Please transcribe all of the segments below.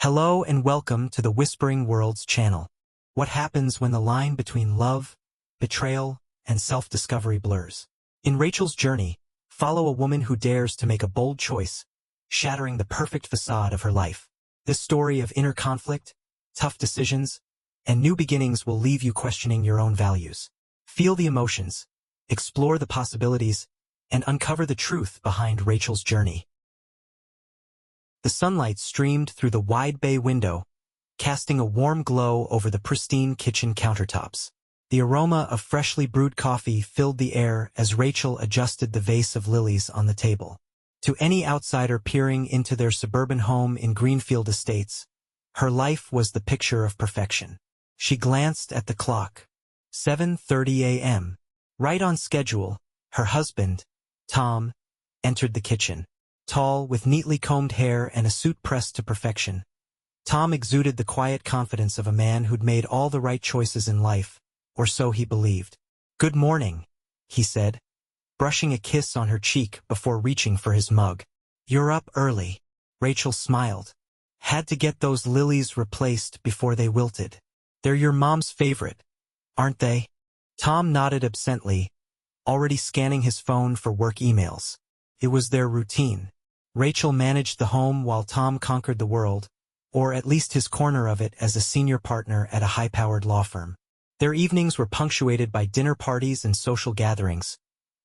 Hello and welcome to the Whispering Worlds channel. What happens when the line between love, betrayal, and self-discovery blurs? In Rachel's journey, follow a woman who dares to make a bold choice, shattering the perfect facade of her life. This story of inner conflict, tough decisions, and new beginnings will leave you questioning your own values. Feel the emotions, explore the possibilities, and uncover the truth behind Rachel's journey. The sunlight streamed through the wide bay window, casting a warm glow over the pristine kitchen countertops. The aroma of freshly brewed coffee filled the air as Rachel adjusted the vase of lilies on the table. To any outsider peering into their suburban home in Greenfield Estates, her life was the picture of perfection. She glanced at the clock. 7:30 a.m. Right on schedule, her husband, Tom, entered the kitchen. Tall, with neatly combed hair and a suit pressed to perfection, Tom exuded the quiet confidence of a man who'd made all the right choices in life, or so he believed. "Good morning," he said, brushing a kiss on her cheek before reaching for his mug. "You're up early." Rachel smiled. "Had to get those lilies replaced before they wilted. They're your mom's favorite, aren't they?" Tom nodded absently, already scanning his phone for work emails. It was their routine. Rachel managed the home while Tom conquered the world, or at least his corner of it as a senior partner at a high-powered law firm. Their evenings were punctuated by dinner parties and social gatherings,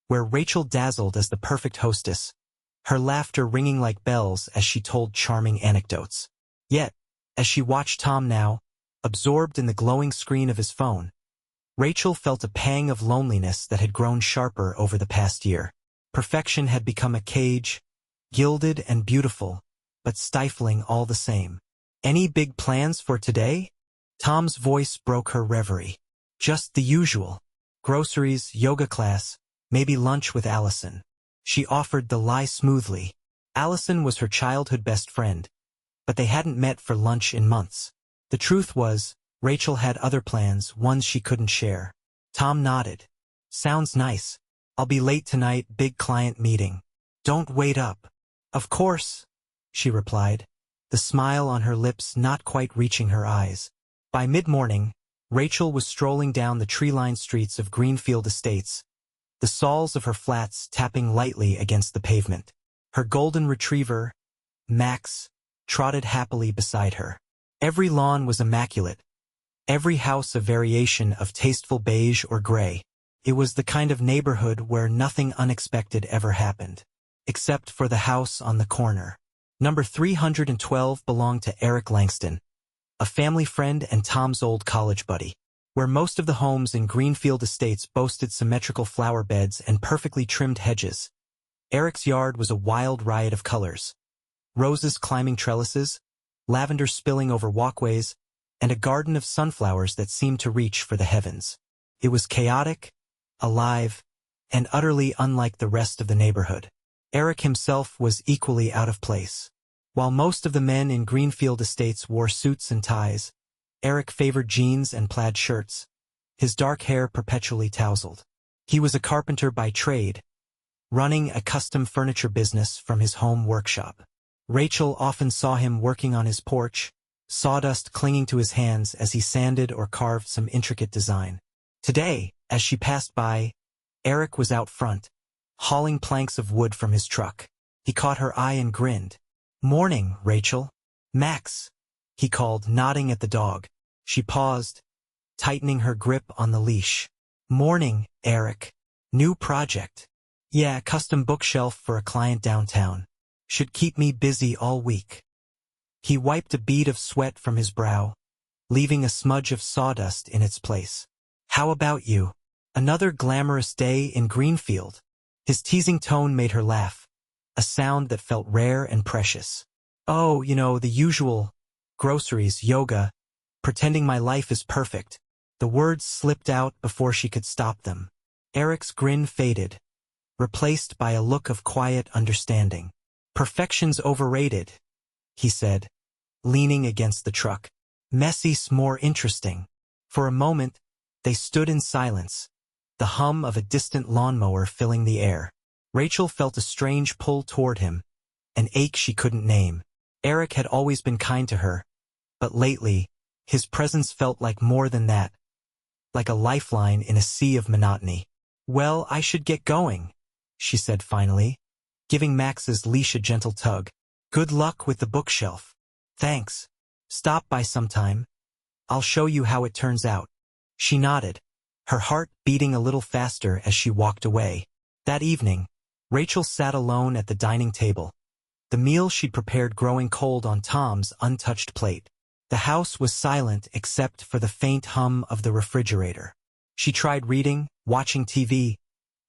where Rachel dazzled as the perfect hostess, her laughter ringing like bells as she told charming anecdotes. Yet, as she watched Tom now, absorbed in the glowing screen of his phone, Rachel felt a pang of loneliness that had grown sharper over the past year. Perfection had become a cage, gilded and beautiful, but stifling all the same. "Any big plans for today?" Tom's voice broke her reverie. "Just the usual. Groceries, yoga class, maybe lunch with Allison." She offered the lie smoothly. Allison was her childhood best friend, but they hadn't met for lunch in months. The truth was, Rachel had other plans, ones she couldn't share. Tom nodded. "Sounds nice. I'll be late tonight, big client meeting." "Don't wait up." "Of course," she replied, the smile on her lips not quite reaching her eyes. By mid-morning, Rachel was strolling down the tree-lined streets of Greenfield Estates, the soles of her flats tapping lightly against the pavement. Her golden retriever, Max, trotted happily beside her. Every lawn was immaculate, every house a variation of tasteful beige or gray. It was the kind of neighborhood where nothing unexpected ever happened. Except for the house on the corner. Number 312 belonged to Eric Langston, a family friend and Tom's old college buddy. Where most of the homes in Greenfield Estates boasted symmetrical flower beds and perfectly trimmed hedges, Eric's yard was a wild riot of colors. Roses climbing trellises, lavender spilling over walkways, and a garden of sunflowers that seemed to reach for the heavens. It was chaotic, alive, and utterly unlike the rest of the neighborhood. Eric himself was equally out of place. While most of the men in Greenfield Estates wore suits and ties, Eric favored jeans and plaid shirts, his dark hair perpetually tousled. He was a carpenter by trade, running a custom furniture business from his home workshop. Rachel often saw him working on his porch, sawdust clinging to his hands as he sanded or carved some intricate design. Today, as she passed by, Eric was out front, hauling planks of wood from his truck. He caught her eye and grinned. "Morning, Rachel." "Max," he called, nodding at the dog. She paused, tightening her grip on the leash. "Morning, Eric. New project?" "Yeah, custom bookshelf for a client downtown. Should keep me busy all week." He wiped a bead of sweat from his brow, leaving a smudge of sawdust in its place. "How about you? Another glamorous day in Greenfield?" His teasing tone made her laugh, a sound that felt rare and precious. "Oh, the usual. Groceries, yoga, pretending my life is perfect." The words slipped out before she could stop them. Eric's grin faded, replaced by a look of quiet understanding. "Perfection's overrated," he said, leaning against the truck. "Messy's more interesting." For a moment, they stood in silence, the hum of a distant lawnmower filling the air. Rachel felt a strange pull toward him, an ache she couldn't name. Eric had always been kind to her, But lately, his presence felt like more than that, like a lifeline in a sea of monotony. "Well, I should get going," she said finally, giving Max's leash a gentle tug. "Good luck with the bookshelf." "Thanks. Stop by sometime. I'll show you how it turns out." She nodded, her heart beating a little faster as she walked away. That evening, Rachel sat alone at the dining table, the meal she'd prepared growing cold on Tom's untouched plate. The house was silent except for the faint hum of the refrigerator. She tried reading, watching TV,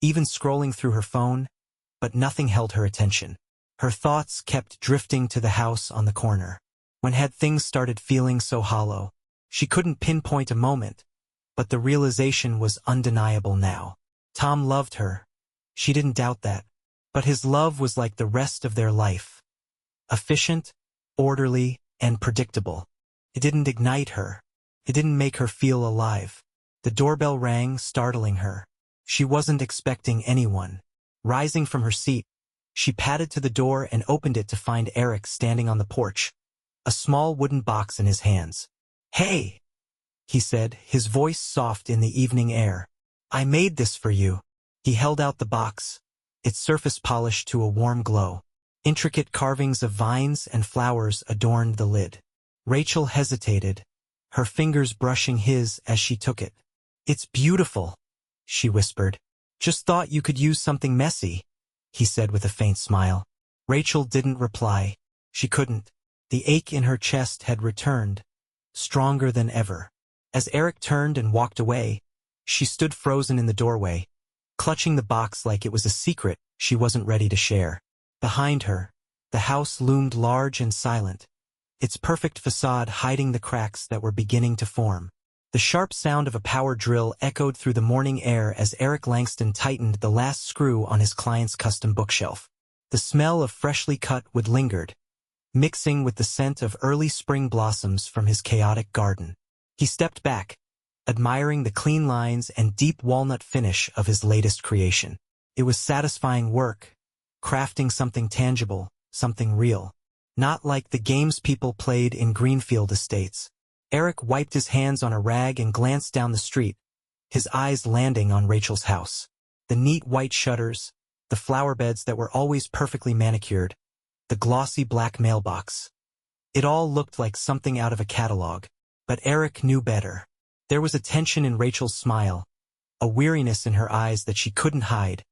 even scrolling through her phone, but nothing held her attention. Her thoughts kept drifting to the house on the corner. When had things started feeling so hollow? She couldn't pinpoint a moment, but the realization was undeniable now. Tom loved her. She didn't doubt that. But his love was like the rest of their life. Efficient, orderly, and predictable. It didn't ignite her. It didn't make her feel alive. The doorbell rang, startling her. She wasn't expecting anyone. Rising from her seat, she padded to the door and opened it to find Eric standing on the porch, a small wooden box in his hands. "Hey," he said, his voice soft in the evening air. "I made this for you." He held out the box, its surface polished to a warm glow. Intricate carvings of vines and flowers adorned the lid. Rachel hesitated, her fingers brushing his as she took it. "It's beautiful," she whispered. "Just thought you could use something messy," he said with a faint smile. Rachel didn't reply. She couldn't. The ache in her chest had returned, stronger than ever. As Eric turned and walked away, she stood frozen in the doorway, clutching the box like it was a secret she wasn't ready to share. Behind her, the house loomed large and silent, its perfect facade hiding the cracks that were beginning to form. The sharp sound of a power drill echoed through the morning air as Eric Langston tightened the last screw on his client's custom bookshelf. The smell of freshly cut wood lingered, mixing with the scent of early spring blossoms from his chaotic garden. He stepped back, admiring the clean lines and deep walnut finish of his latest creation. It was satisfying work, crafting something tangible, something real. Not like the games people played in Greenfield Estates. Eric wiped his hands on a rag and glanced down the street, his eyes landing on Rachel's house. The neat white shutters, the flower beds that were always perfectly manicured, the glossy black mailbox. It all looked like something out of a catalog. But Eric knew better. There was a tension in Rachel's smile, a weariness in her eyes that she couldn't hide,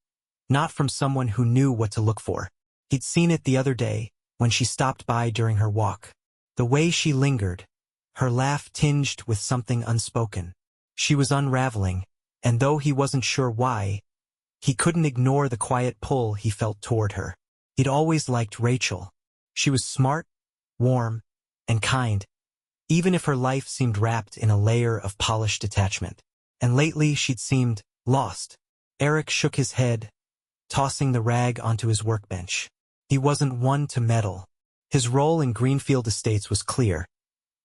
not from someone who knew what to look for. He'd seen it the other day, when she stopped by during her walk. The way she lingered, her laugh tinged with something unspoken. She was unraveling, and though he wasn't sure why, he couldn't ignore the quiet pull he felt toward her. He'd always liked Rachel. She was smart, warm, and kind, even if her life seemed wrapped in a layer of polished detachment. And lately she'd seemed lost. Eric shook his head, tossing the rag onto his workbench. He wasn't one to meddle. His role in Greenfield Estates was clear.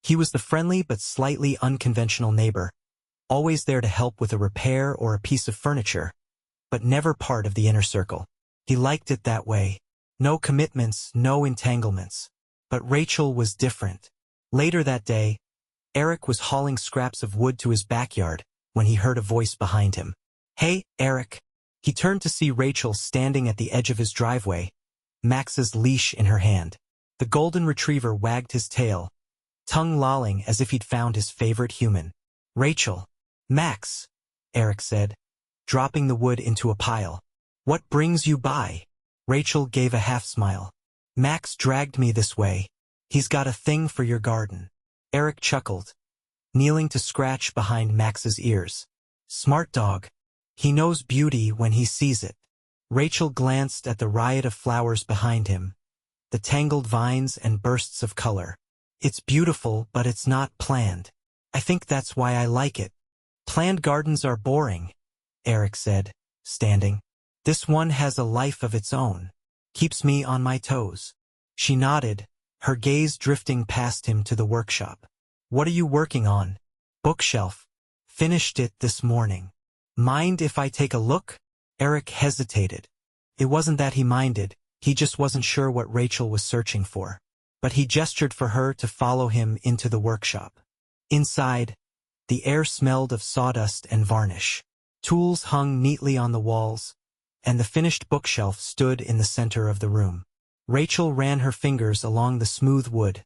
He was the friendly but slightly unconventional neighbor, always there to help with a repair or a piece of furniture, but never part of the inner circle. He liked it that way. No commitments, no entanglements. But Rachel was different. Later that day, Eric was hauling scraps of wood to his backyard when he heard a voice behind him. "Hey, Eric." He turned to see Rachel standing at the edge of his driveway, Max's leash in her hand. The golden retriever wagged his tail, tongue lolling as if he'd found his favorite human. "Rachel." "Max," Eric said, dropping the wood into a pile. "What brings you by?" Rachel gave a half-smile. "Max dragged me this way. He's got a thing for your garden." Eric chuckled, kneeling to scratch behind Max's ears. "Smart dog. He knows beauty when he sees it." Rachel glanced at the riot of flowers behind him, the tangled vines and bursts of color. "It's beautiful, but it's not planned. I think that's why I like it." "Planned gardens are boring," Eric said, standing. "This one has a life of its own. Keeps me on my toes." She nodded, her gaze drifting past him to the workshop. "What are you working on?" "Bookshelf. Finished it this morning." "Mind if I take a look?" Eric hesitated. It wasn't that he minded, he just wasn't sure what Rachel was searching for. but he gestured for her to follow him into the workshop. Inside, the air smelled of sawdust and varnish. Tools hung neatly on the walls, and the finished bookshelf stood in the center of the room. Rachel ran her fingers along the smooth wood,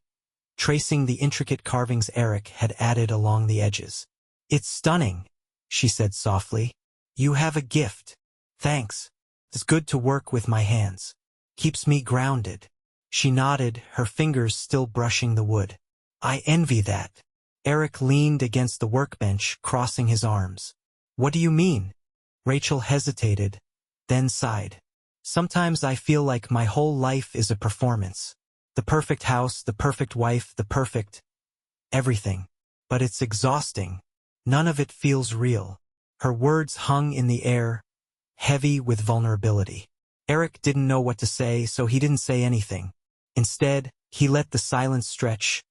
tracing the intricate carvings Eric had added along the edges. "It's stunning," she said softly. "You have a gift." "Thanks. It's good to work with my hands. Keeps me grounded." She nodded, her fingers still brushing the wood. "I envy that." Eric leaned against the workbench, crossing his arms. "What do you mean?" Rachel hesitated, then sighed. "Sometimes I feel like my whole life is a performance. The perfect house, the perfect wife, the perfect everything. But it's exhausting. None of it feels real." Her words hung in the air, heavy with vulnerability. Eric didn't know what to say, so he didn't say anything. Instead, he let the silence stretch,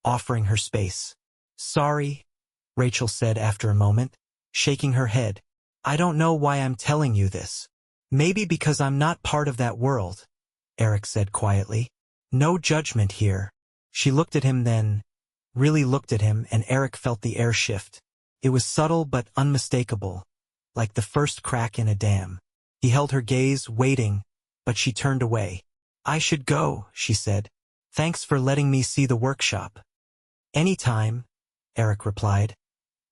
offering her space. "Sorry," Rachel said after a moment, shaking her head. "I don't know why I'm telling you this." "Maybe because I'm not part of that world," Eric said quietly. "No judgment here." She looked at him then, really looked at him, and Eric felt the air shift. It was subtle but unmistakable, like the first crack in a dam. He held her gaze, waiting, but she turned away. "I should go," she said. "Thanks for letting me see the workshop." "Anytime," Eric replied,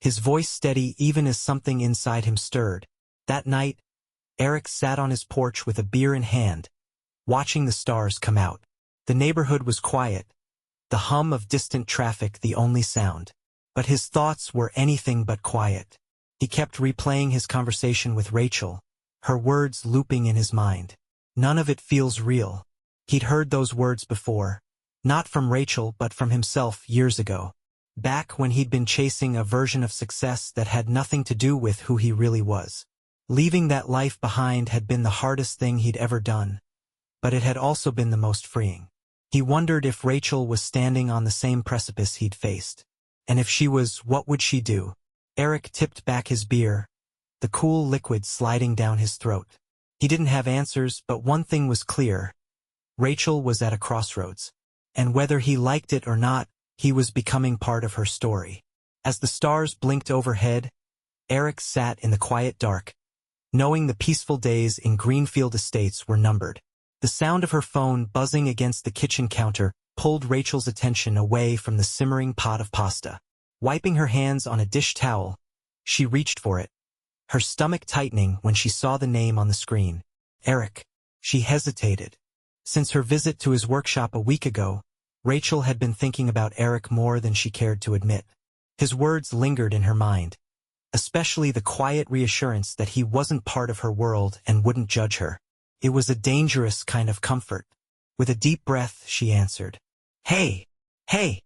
his voice steady even as something inside him stirred. That night, Eric sat on his porch with a beer in hand, watching the stars come out. The neighborhood was quiet, the hum of distant traffic the only sound. But his thoughts were anything but quiet. He kept replaying his conversation with Rachel, her words looping in his mind. "None of it feels real." He'd heard those words before, not from Rachel but from himself years ago, back when he'd been chasing a version of success that had nothing to do with who he really was. Leaving that life behind had been the hardest thing he'd ever done, but it had also been the most freeing. He wondered if Rachel was standing on the same precipice he'd faced. And if she was, what would she do? Eric tipped back his beer, the cool liquid sliding down his throat. He didn't have answers, but one thing was clear. Rachel was at a crossroads. And whether he liked it or not, he was becoming part of her story. As the stars blinked overhead, Eric sat in the quiet dark, knowing the peaceful days in Greenfield Estates were numbered. The sound of her phone buzzing against the kitchen counter pulled Rachel's attention away from the simmering pot of pasta. Wiping her hands on a dish towel, she reached for it, her stomach tightening when she saw the name on the screen. Eric. She hesitated. Since her visit to his workshop a week ago, Rachel had been thinking about Eric more than she cared to admit. His words lingered in her mind, especially the quiet reassurance that he wasn't part of her world and wouldn't judge her. It was a dangerous kind of comfort. With a deep breath, she answered. "Hey! Hey!"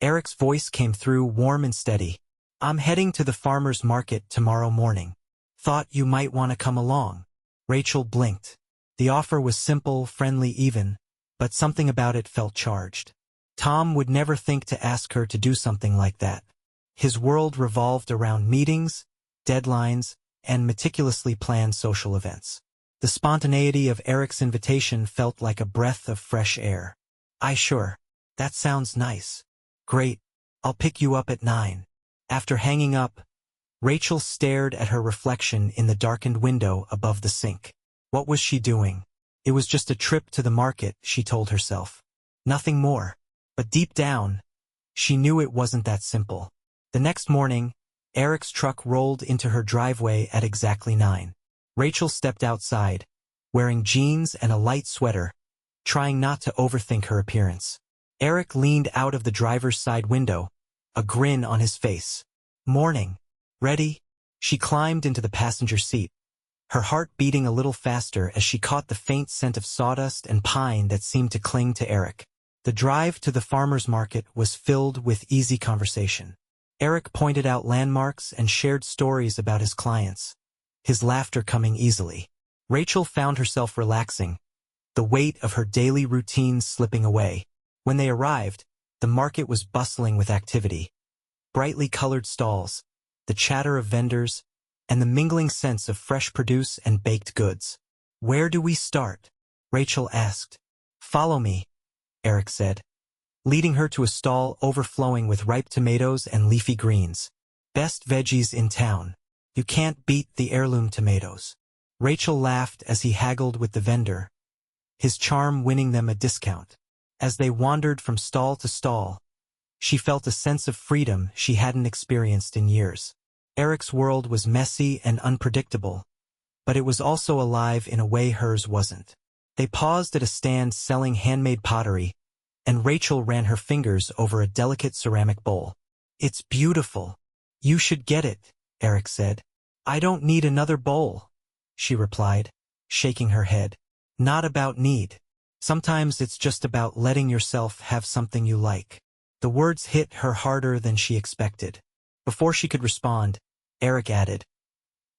Eric's voice came through warm and steady. "I'm heading to the farmer's market tomorrow morning. Thought you might want to come along." Rachel blinked. The offer was simple, friendly even, but something about it felt charged. Tom would never think to ask her to do something like that. His world revolved around meetings, deadlines, and meticulously planned social events. The spontaneity of Eric's invitation felt like a breath of fresh air. Sure. That sounds nice." "Great. I'll pick you up at 9. After hanging up, Rachel stared at her reflection in the darkened window above the sink. What was she doing? It was just a trip to the market, she told herself. Nothing more. But deep down, she knew it wasn't that simple. The next morning, Eric's truck rolled into her driveway at exactly 9. Rachel stepped outside, wearing jeans and a light sweater, trying not to overthink her appearance. Eric leaned out of the driver's side window, a grin on his face. "Morning. Ready?" She climbed into the passenger seat, her heart beating a little faster as she caught the faint scent of sawdust and pine that seemed to cling to Eric. The drive to the farmer's market was filled with easy conversation. Eric pointed out landmarks and shared stories about his clients, his laughter coming easily. Rachel found herself relaxing, the weight of her daily routine slipping away. When they arrived, the market was bustling with activity. Brightly colored stalls, the chatter of vendors, and the mingling sense of fresh produce and baked goods. "Where do we start?" Rachel asked. "Follow me," Eric said. leading her to a stall overflowing with ripe tomatoes and leafy greens. Best veggies in town. You can't beat the heirloom tomatoes. Rachel laughed as he haggled with the vendor, his charm winning them a discount. As they wandered from stall to stall, she felt a sense of freedom she hadn't experienced in years. Eric's world was messy and unpredictable, but it was also alive in a way hers wasn't. They paused at a stand selling handmade pottery, and Rachel ran her fingers over a delicate ceramic bowl. "It's beautiful. You should get it," Eric said. "I don't need another bowl," she replied, shaking her head. "Not about need. Sometimes it's just about letting yourself have something you like." The words hit her harder than she expected. Before she could respond, Eric added,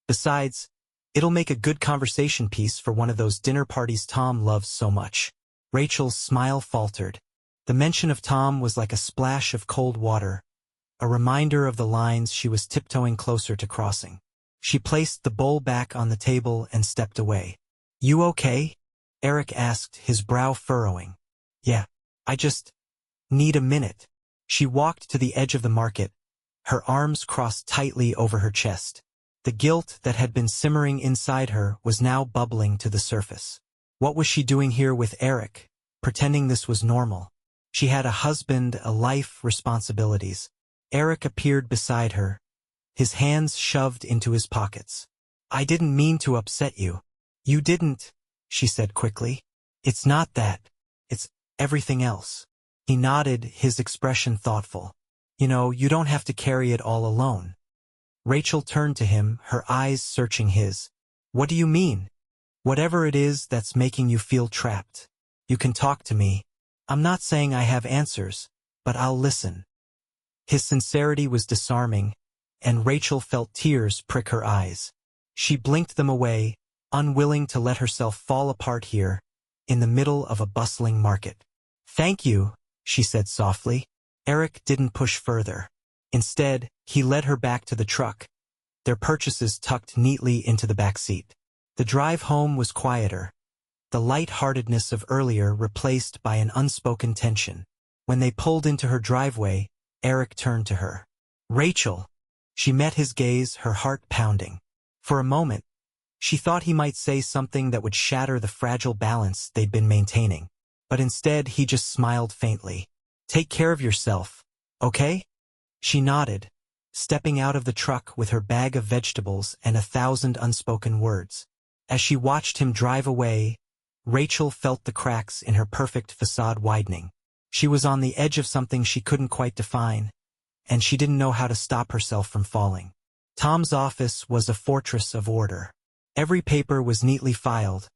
"Besides, it'll make a good conversation piece for one of those dinner parties Tom loves so much." Rachel's smile faltered. The mention of Tom was like a splash of cold water, a reminder of the lines she was tiptoeing closer to crossing. She placed the bowl back on the table and stepped away. "You okay?" Eric asked, his brow furrowing. "Yeah, I just need a minute." She walked to the edge of the market, her arms crossed tightly over her chest. The guilt that had been simmering inside her was now bubbling to the surface. What was she doing here with Eric, pretending this was normal? She had a husband, a life, responsibilities. Eric appeared beside her, his hands shoved into his pockets. "I didn't mean to upset you." "You didn't," she said quickly. "It's not that. It's everything else." He nodded, his expression thoughtful. "You know, you don't have to carry it all alone." Rachel turned to him, her eyes searching his. "What do you mean?" "Whatever it is that's making you feel trapped. You can talk to me. I'm not saying I have answers, but I'll listen." His sincerity was disarming, and Rachel felt tears prick her eyes. She blinked them away, unwilling to let herself fall apart here, in the middle of a bustling market. "Thank you," she said softly. Eric didn't push further. Instead, he led her back to the truck, their purchases tucked neatly into the back seat. The drive home was quieter, the light-heartedness of earlier replaced by an unspoken tension. When they pulled into her driveway, Eric turned to her. "Rachel." She met his gaze, her heart pounding. For a moment, she thought he might say something that would shatter the fragile balance they'd been maintaining. But instead, he just smiled faintly. "Take care of yourself, okay?" She nodded, stepping out of the truck with her bag of vegetables and 1,000 unspoken words. As she watched him drive away, Rachel felt the cracks in her perfect facade widening. She was on the edge of something she couldn't quite define, and she didn't know how to stop herself from falling. Tom's office was a fortress of order. Every paper was neatly filed,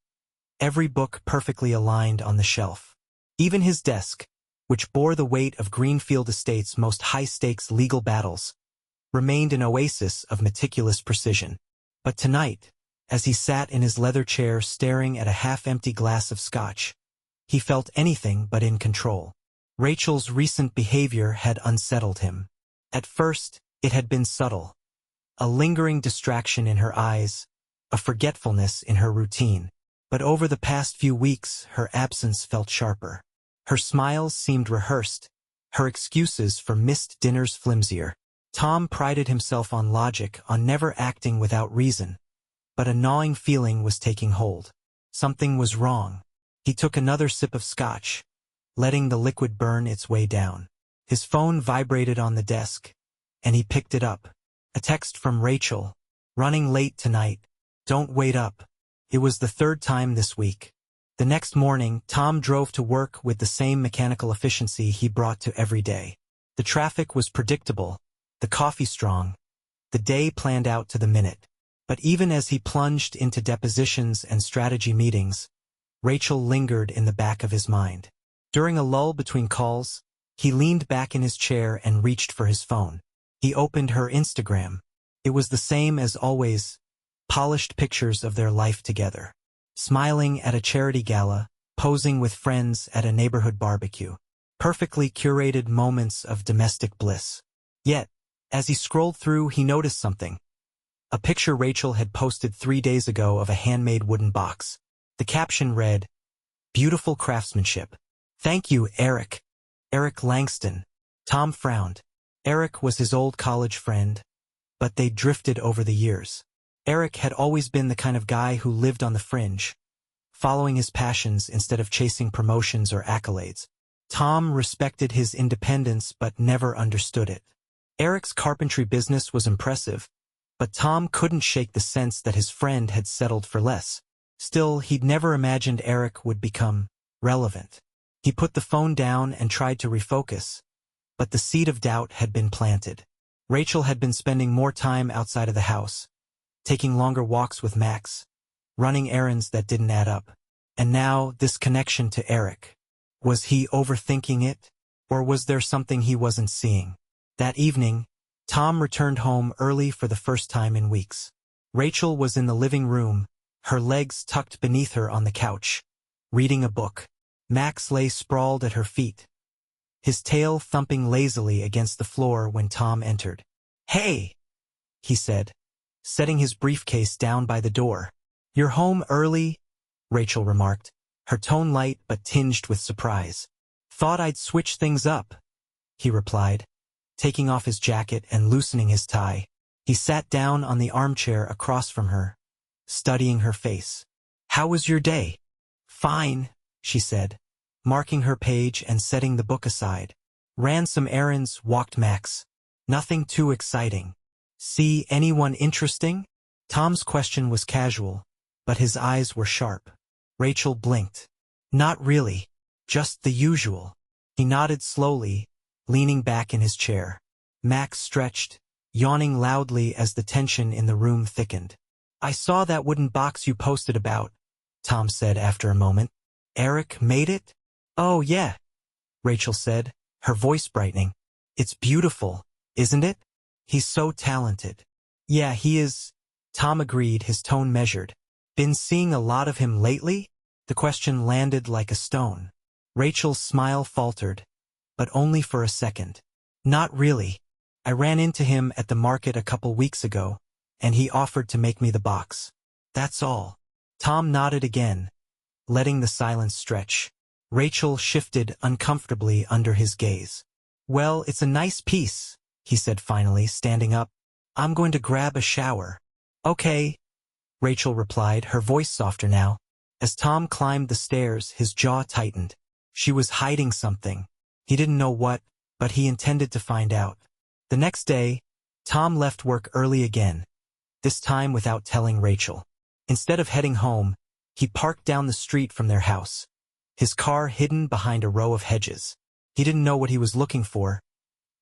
every book perfectly aligned on the shelf. Even his desk, which bore the weight of Greenfield Estate's most high-stakes legal battles, remained an oasis of meticulous precision. But tonight, as he sat in his leather chair staring at a half-empty glass of scotch, he felt anything but in control. Rachel's recent behavior had unsettled him. At first, it had been subtle. A lingering distraction in her eyes, a forgetfulness in her routine. But over the past few weeks, her absence felt sharper. Her smiles seemed rehearsed, her excuses for missed dinners flimsier. Tom prided himself on logic, on never acting without reason. But a gnawing feeling was taking hold. Something was wrong. He took another sip of scotch, letting the liquid burn its way down. His phone vibrated on the desk, and he picked it up. A text from Rachel. "Running late tonight. Don't wait up." It was the third time this week. The next morning, Tom drove to work with the same mechanical efficiency he brought to every day. The traffic was predictable, the coffee strong, the day planned out to the minute. But even as he plunged into depositions and strategy meetings, Rachel lingered in the back of his mind. During a lull between calls, he leaned back in his chair and reached for his phone. He opened her Instagram. It was the same as always, polished pictures of their life together. Smiling at a charity gala, posing with friends at a neighborhood barbecue. Perfectly curated moments of domestic bliss. Yet, as he scrolled through, he noticed something. A picture Rachel had posted 3 days ago of a handmade wooden box. The caption read, "Beautiful craftsmanship. Thank you, Eric." Eric Langston. Tom frowned. Eric was his old college friend, but they drifted over the years. Eric had always been the kind of guy who lived on the fringe, following his passions instead of chasing promotions or accolades. Tom respected his independence but never understood it. Eric's carpentry business was impressive, but Tom couldn't shake the sense that his friend had settled for less. Still, he'd never imagined Eric would become relevant. He put the phone down and tried to refocus, but the seed of doubt had been planted. Rachel had been spending more time outside of the house, taking longer walks with Max, running errands that didn't add up. And now, this connection to Eric. Was he overthinking it? Or was there something he wasn't seeing? That evening, Tom returned home early for the first time in weeks. Rachel was in the living room, her legs tucked beneath her on the couch, reading a book. Max lay sprawled at her feet, his tail thumping lazily against the floor when Tom entered. "Hey," he said, setting his briefcase down by the door. "You're home early?" Rachel remarked, her tone light but tinged with surprise. "Thought I'd switch things up," he replied, taking off his jacket and loosening his tie. He sat down on the armchair across from her, studying her face. "How was your day?" "Fine," she said, marking her page and setting the book aside. "Ran some errands, walked Max. Nothing too exciting." "See anyone interesting?" Tom's question was casual, but his eyes were sharp. Rachel blinked. "Not really. Just the usual." He nodded slowly, leaning back in his chair. Max stretched, yawning loudly as the tension in the room thickened. "I saw that wooden box you posted about," Tom said after a moment. "Eric made it?" "Oh yeah," Rachel said, her voice brightening. "It's beautiful, isn't it? He's so talented." "Yeah, he is," Tom agreed, his tone measured. "Been seeing a lot of him lately?" The question landed like a stone. Rachel's smile faltered, but only for a second. "Not really. I ran into him at the market a couple weeks ago, and he offered to make me the box. That's all." Tom nodded again, letting the silence stretch. Rachel shifted uncomfortably under his gaze. "Well, it's a nice piece," he said finally, standing up. "I'm going to grab a shower." "Okay," Rachel replied, her voice softer now. As Tom climbed the stairs, his jaw tightened. She was hiding something. He didn't know what, but he intended to find out. The next day, Tom left work early again, this time without telling Rachel. Instead of heading home, he parked down the street from their house, his car hidden behind a row of hedges. He didn't know what he was looking for,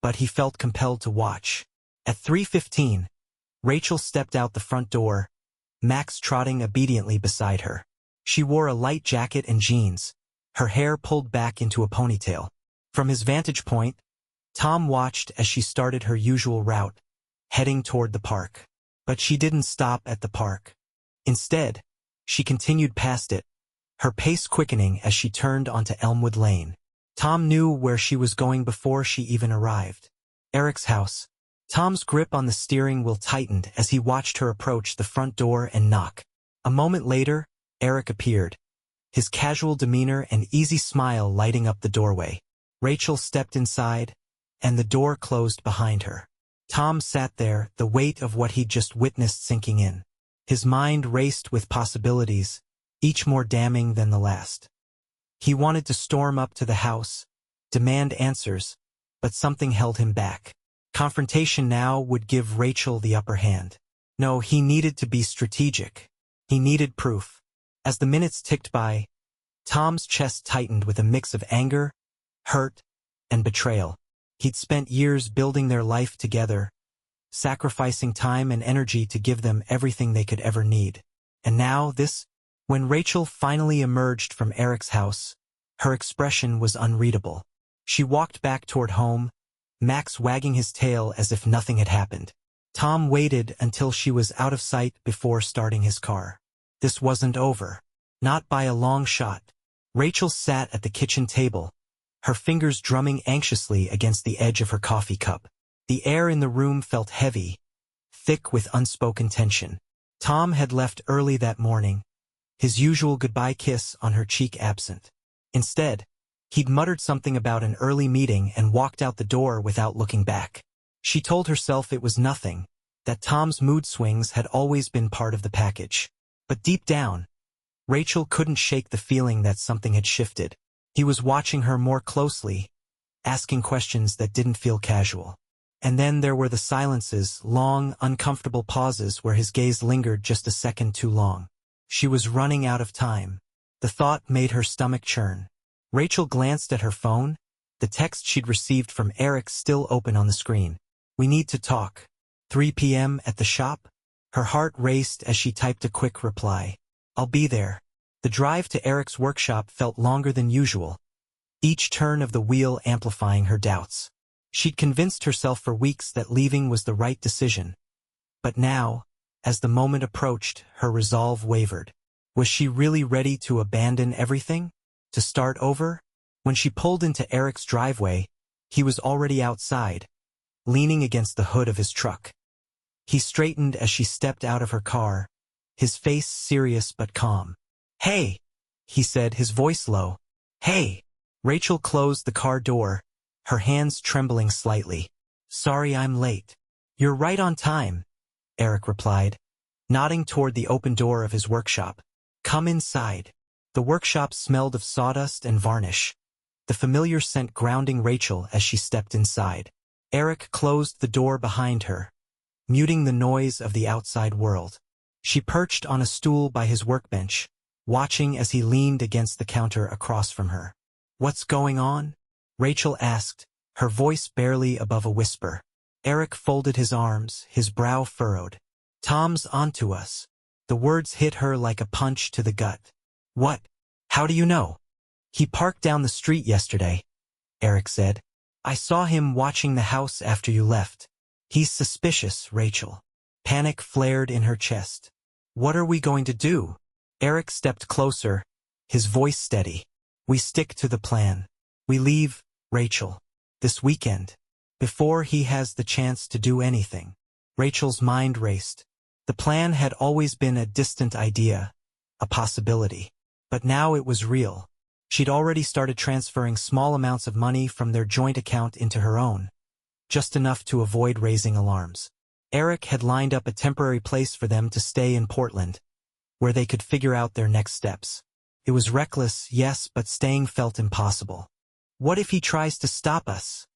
but he felt compelled to watch. At 3:15, Rachel stepped out the front door, Max trotting obediently beside her. She wore a light jacket and jeans, her hair pulled back into a ponytail. From his vantage point, Tom watched as she started her usual route, heading toward the park. But she didn't stop at the park. Instead, she continued past it, her pace quickening as she turned onto Elmwood Lane. Tom knew where she was going before she even arrived. Eric's house. Tom's grip on the steering wheel tightened as he watched her approach the front door and knock. A moment later, Eric appeared, his casual demeanor and easy smile lighting up the doorway. Rachel stepped inside, and the door closed behind her. Tom sat there, the weight of what he'd just witnessed sinking in. His mind raced with possibilities, each more damning than the last. He wanted to storm up to the house, demand answers, but something held him back. Confrontation now would give Rachel the upper hand. No, he needed to be strategic. He needed proof. As the minutes ticked by, Tom's chest tightened with a mix of anger, hurt, and betrayal. He'd spent years building their life together, sacrificing time and energy to give them everything they could ever need. And now this, when Rachel finally emerged from Eric's house, her expression was unreadable. She walked back toward home, Max wagging his tail as if nothing had happened. Tom waited until she was out of sight before starting his car. This wasn't over. Not by a long shot. Rachel sat at the kitchen table, her fingers drumming anxiously against the edge of her coffee cup. The air in the room felt heavy, thick with unspoken tension. Tom had left early that morning, his usual goodbye kiss on her cheek absent. Instead, He'd muttered something about an early meeting and walked out the door without looking back. She told herself it was nothing, that Tom's mood swings had always been part of the package. But deep down, Rachel couldn't shake the feeling that something had shifted. He was watching her more closely, asking questions that didn't feel casual. And then there were the silences, long, uncomfortable pauses where his gaze lingered just a second too long. She was running out of time. The thought made her stomach churn. Rachel glanced at her phone, the text she'd received from Eric still open on the screen. "We need to talk. 3 p.m. at the shop?" Her heart raced as she typed a quick reply. "I'll be there." The drive to Eric's workshop felt longer than usual, each turn of the wheel amplifying her doubts. She'd convinced herself for weeks that leaving was the right decision. But now, as the moment approached, her resolve wavered. Was she really ready to abandon everything? To start over? When she pulled into Eric's driveway, he was already outside, leaning against the hood of his truck. He straightened as she stepped out of her car, his face serious but calm. "Hey," he said, his voice low. "Hey." Rachel closed the car door, her hands trembling slightly. "Sorry I'm late." "You're right on time," Eric replied, nodding toward the open door of his workshop. "Come inside." The workshop smelled of sawdust and varnish, the familiar scent grounding Rachel as she stepped inside. Eric closed the door behind her, muting the noise of the outside world. She perched on a stool by his workbench, watching as he leaned against the counter across from her. "What's going on?" Rachel asked, her voice barely above a whisper. Eric folded his arms, his brow furrowed. "Tom's onto us." The words hit her like a punch to the gut. "What? How do you know?" "He parked down the street yesterday," Eric said. "I saw him watching the house after you left." "He's suspicious, Rachel." Panic flared in her chest. "What are we going to do?" Eric stepped closer, his voice steady. "We stick to the plan. We leave, Rachel, this weekend, before he has the chance to do anything." Rachel's mind raced. The plan had always been a distant idea, a possibility. But now it was real. She'd already started transferring small amounts of money from their joint account into her own, just enough to avoid raising alarms. Eric had lined up a temporary place for them to stay in Portland, where they could figure out their next steps. It was reckless, yes, but staying felt impossible. "What if he tries to stop us?"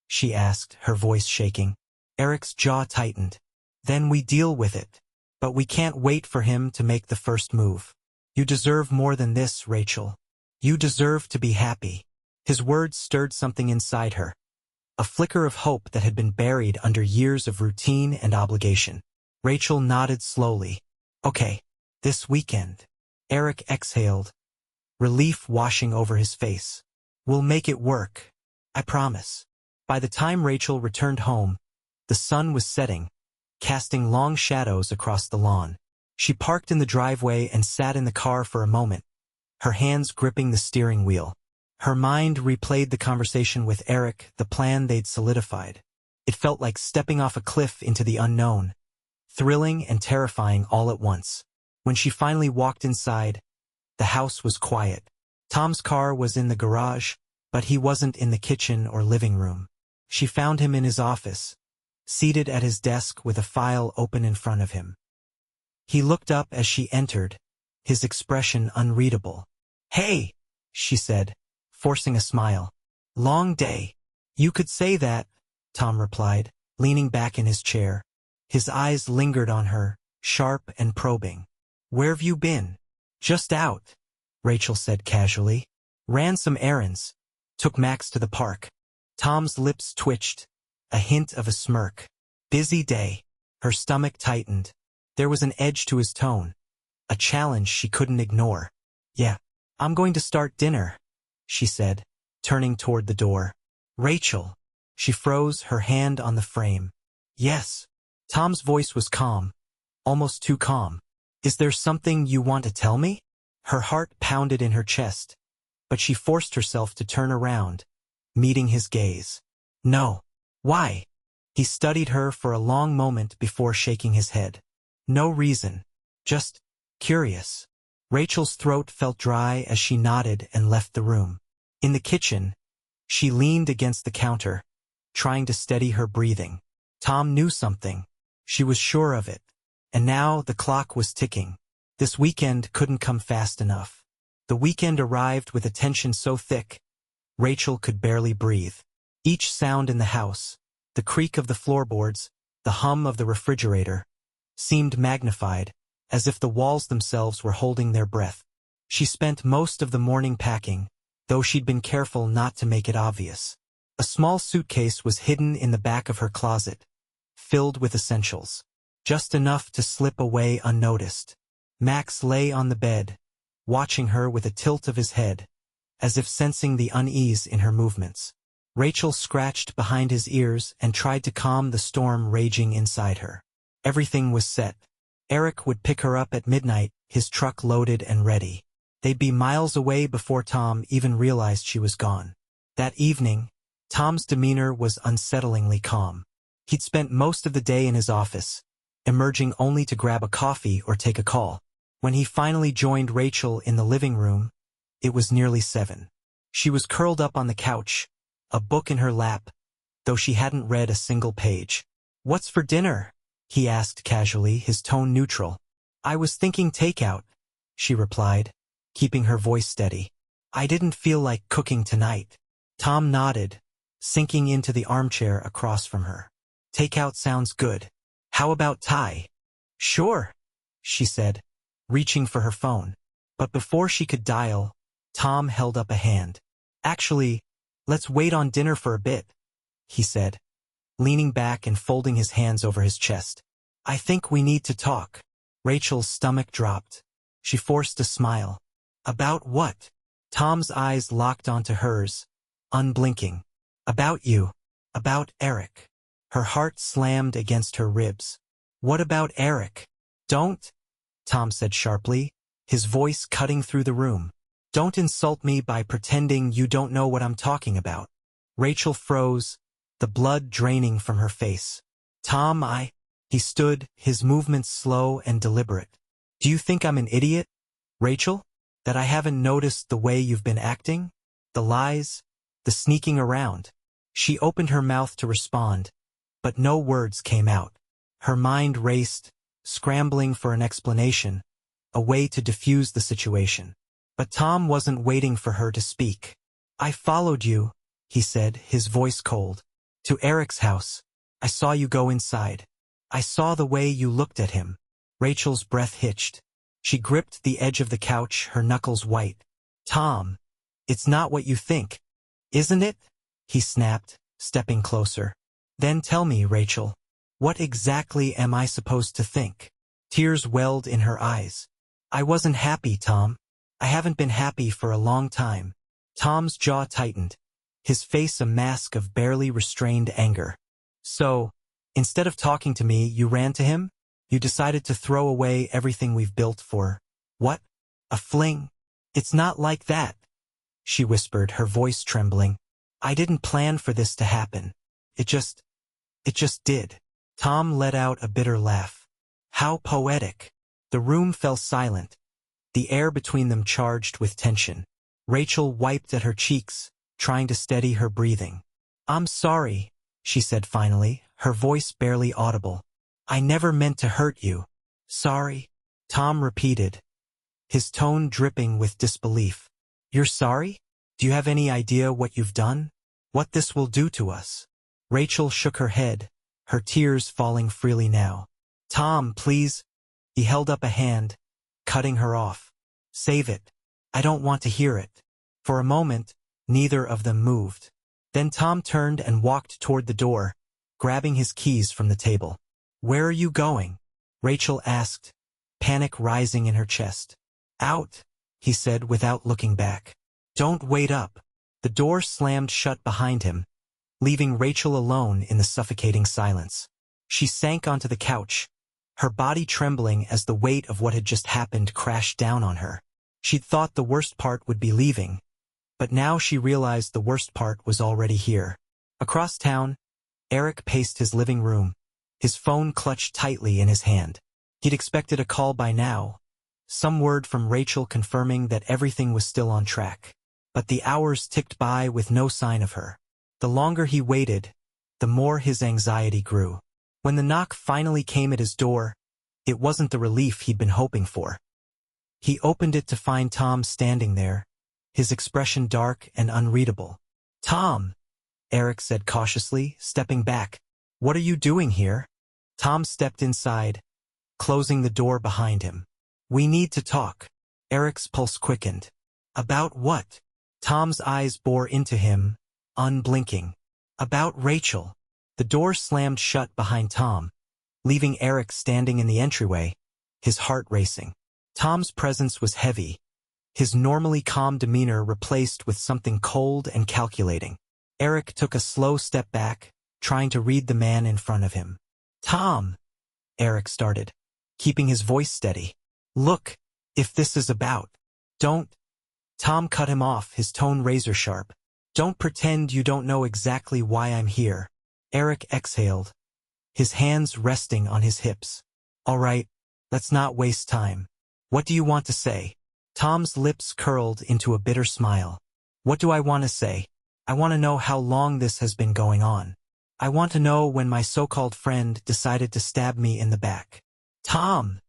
she asked, her voice shaking. Eric's jaw tightened. "Then we deal with it. But we can't wait for him to make the first move. You deserve more than this, Rachel. You deserve to be happy." His words stirred something inside her, a flicker of hope that had been buried under years of routine and obligation. Rachel nodded slowly. "Okay, this weekend." Eric exhaled, relief washing over his face. "We'll make it work. I promise." By the time Rachel returned home, the sun was setting, casting long shadows across the lawn. She parked in the driveway and sat in the car for a moment, her hands gripping the steering wheel. Her mind replayed the conversation with Eric, the plan they'd solidified. It felt like stepping off a cliff into the unknown, thrilling and terrifying all at once. When she finally walked inside, the house was quiet. Tom's car was in the garage, but he wasn't in the kitchen or living room. She found him in his office, seated at his desk with a file open in front of him. He looked up as she entered, his expression unreadable. "Hey," she said, forcing a smile. "Long day." "You could say that," Tom replied, leaning back in his chair. His eyes lingered on her, sharp and probing. "Where've you been?" "Just out," Rachel said casually. "Ran some errands. Took Max to the park." Tom's lips twitched, a hint of a smirk. "Busy day." Her stomach tightened. There was an edge to his tone, a challenge she couldn't ignore. "Yeah, I'm going to start dinner," she said, turning toward the door. "Rachel." She froze, her hand on the frame. "Yes." Tom's voice was calm, almost too calm. "Is there something you want to tell me?" Her heart pounded in her chest, but she forced herself to turn around, meeting his gaze. "No." "Why?" He studied her for a long moment before shaking his head. "No reason. Just curious." Rachel's throat felt dry as she nodded and left the room. In the kitchen, she leaned against the counter, trying to steady her breathing. Tom knew something. She was sure of it. And now the clock was ticking. This weekend couldn't come fast enough. The weekend arrived with a tension so thick, Rachel could barely breathe. Each sound in the house, the creak of the floorboards, the hum of the refrigerator, seemed magnified, as if the walls themselves were holding their breath. She spent most of the morning packing, though she'd been careful not to make it obvious. A small suitcase was hidden in the back of her closet, filled with essentials. Just enough to slip away unnoticed. Max lay on the bed, watching her with a tilt of his head, as if sensing the unease in her movements. Rachel scratched behind his ears and tried to calm the storm raging inside her. Everything was set. Eric would pick her up at midnight, his truck loaded and ready. They'd be miles away before Tom even realized she was gone. That evening, Tom's demeanor was unsettlingly calm. He'd spent most of the day in his office, emerging only to grab a coffee or take a call. When he finally joined Rachel in the living room, it was nearly 7. She was curled up on the couch, a book in her lap, though she hadn't read a single page. "What's for dinner?" he asked casually, his tone neutral. "I was thinking takeout," she replied, keeping her voice steady. "I didn't feel like cooking tonight." Tom nodded, sinking into the armchair across from her. "Takeout sounds good. How about Thai?" "Sure," she said, reaching for her phone. But before she could dial, Tom held up a hand. "Actually, let's wait on dinner for a bit," he said, leaning back and folding his hands over his chest. "I think we need to talk." Rachel's stomach dropped. She forced a smile. "About what?" Tom's eyes locked onto hers, unblinking. "About you. About Eric." Her heart slammed against her ribs. "What about Eric?" "Don't," Tom said sharply, his voice cutting through the room. "Don't insult me by pretending you don't know what I'm talking about." Rachel froze, the blood draining from her face. "Tom, He stood, his movements slow and deliberate. "Do you think I'm an idiot, Rachel? That I haven't noticed the way you've been acting? The lies? The sneaking around?" She opened her mouth to respond, but no words came out. Her mind raced, scrambling for an explanation, a way to diffuse the situation. But Tom wasn't waiting for her to speak. "I followed you," he said, his voice cold. "To Eric's house. I saw you go inside. I saw the way you looked at him." Rachel's breath hitched. She gripped the edge of the couch, her knuckles white. "Tom, it's not what you think, isn't it?" he snapped, stepping closer. "Then tell me, Rachel, what exactly am I supposed to think?" Tears welled in her eyes. "I wasn't happy, Tom. I haven't been happy for a long time." Tom's jaw tightened, his face a mask of barely restrained anger. "So, instead of talking to me, you ran to him? You decided to throw away everything we've built for, what? A fling? It's not like that," she whispered, her voice trembling. "I didn't plan for this to happen. It just did." Tom let out a bitter laugh. How poetic. The room fell silent, the air between them charged with tension. Rachel wiped at her cheeks, trying to steady her breathing. "I'm sorry," she said finally, her voice barely audible. "I never meant to hurt you." "Sorry?" Tom repeated, his tone dripping with disbelief. "You're sorry? Do you have any idea what you've done? What this will do to us?" Rachel shook her head, her tears falling freely now. "Tom, please." He held up a hand, cutting her off. "Save it. I don't want to hear it." For a moment, neither of them moved. Then Tom turned and walked toward the door, grabbing his keys from the table. "Where are you going?" Rachel asked, panic rising in her chest. "Out," he said without looking back. "Don't wait up." The door slammed shut behind him, leaving Rachel alone in the suffocating silence. She sank onto the couch, her body trembling as the weight of what had just happened crashed down on her. She'd thought the worst part would be leaving, but now she realized the worst part was already here. Across town, Eric paced his living room, his phone clutched tightly in his hand. He'd expected a call by now, some word from Rachel confirming that everything was still on track. But the hours ticked by with no sign of her. The longer he waited, the more his anxiety grew. When the knock finally came at his door, it wasn't the relief he'd been hoping for. He opened it to find Tom standing there, his expression dark and unreadable. "Tom," Eric said cautiously, stepping back. "What are you doing here?" Tom stepped inside, closing the door behind him. "We need to talk." Eric's pulse quickened. "About what?" Tom's eyes bore into him, unblinking. "About Rachel." The door slammed shut behind Tom, leaving Eric standing in the entryway, his heart racing. Tom's presence was heavy, his normally calm demeanor replaced with something cold and calculating. Eric took a slow step back, trying to read the man in front of him. "Tom," Eric started, keeping his voice steady. "Look, if this is about..." "Don't..." Tom cut him off, his tone razor-sharp. "Don't pretend you don't know exactly why I'm here." Eric exhaled, his hands resting on his hips. "All right, let's not waste time. What do you want to say?" Tom's lips curled into a bitter smile. "What do I want to say? I want to know how long this has been going on. I want to know when my so-called friend decided to stab me in the back." "Tom,"